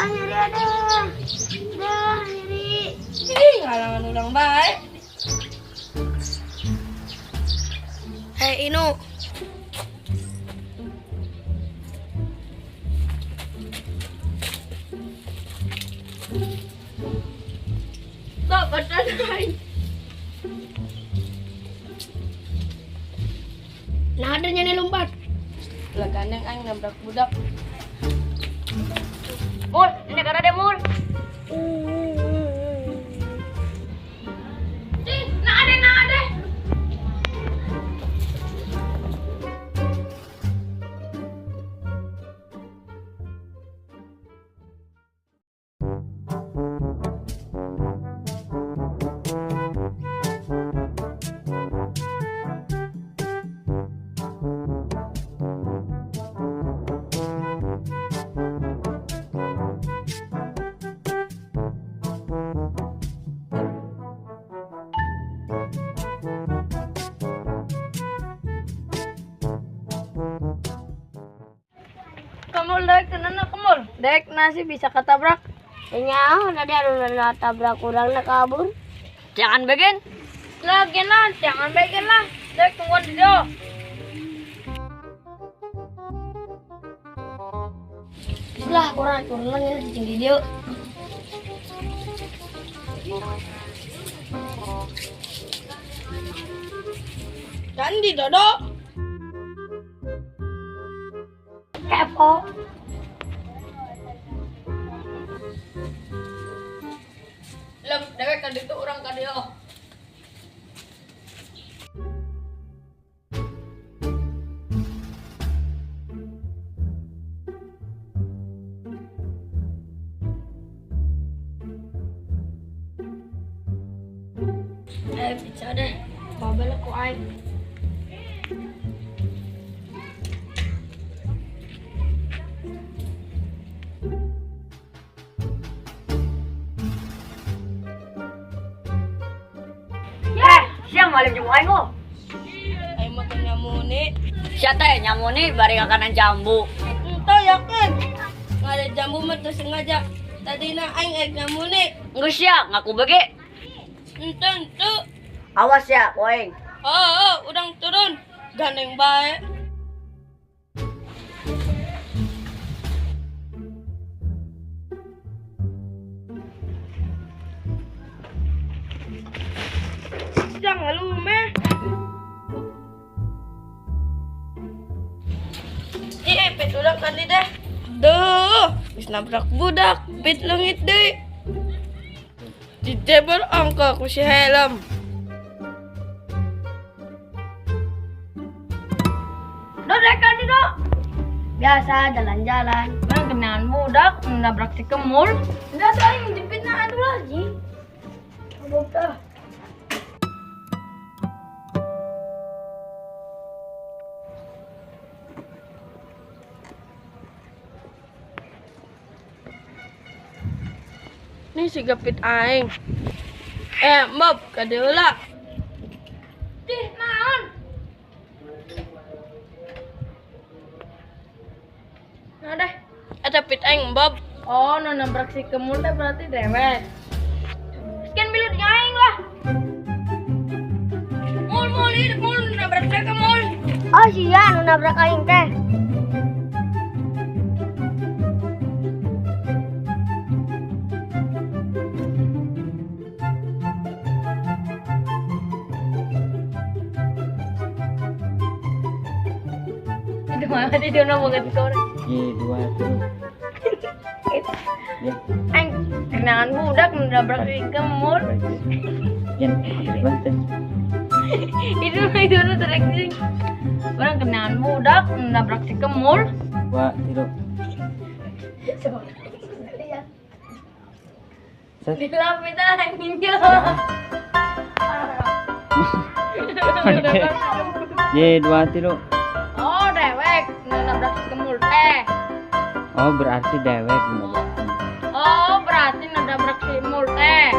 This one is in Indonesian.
nyeri ada. Nyeri. Ih, ngalangan ulang baik. Hei Inu. Tak badan. Nah ada nyari lompat. Lah gandeng aing nabrak budak. Mul, ini kan ada mul. Nah ada. Kamu dek tenan kamu. Dek nasi bisa ketabrak. Nyaho tadi anu tabrak urang na kabur. Jangan bagian. Lagi lah, jangan bagian lah. Dek tunggu di situ. Lah kurang ya cicing di dieu. Dan di dodo. Kepo. Lem, dewek kadi itu orang kadi oh. Bisa deh. Babel aku aing. Siang malam jemu aing oh. Aing makan nyamuni. Sia teh nyamuni bari kakanan jambu. Entah yakin. Ngada jambu mah tuh sengaja. Tadi na aing nyamuni. Geus sia ngaku bege. Ente. Awas ya koeng. Oh, udang turun. Gandeng baik. Jangan lume. Pit udah kan deh. Duh, bis nabrak budak, pit langit deh. Dijebol angka ku si helm. Dodek kan itu. Biasa jalan-jalan. Bang kenaan budak nabrak si kemul. Enggak tahu yang dipitnah anu lagi. Bodoh. Ini si gapit aing. Bob, kadeula. Dih, naon? Nah deh, ada pit aing, Bob. Oh, nu nabrak si kemul teh berarti dewek. Sekian bilut aing lah. Mul, hidup mul nabrak si kemul. Oh sia nu nabrak aing teh. Itu mah di dia mau ganti korek. Dua tuh. Ya, Aing kenangan budak nabrak si kemul. yang banten. Itu nu terek. Orang kenangan budak nabrak si kemul. Dua tilu. Set. Dilapit anginnya. Ye dua tilu. Oh, dewek nabrak si kemul teh. Oh berarti dewek.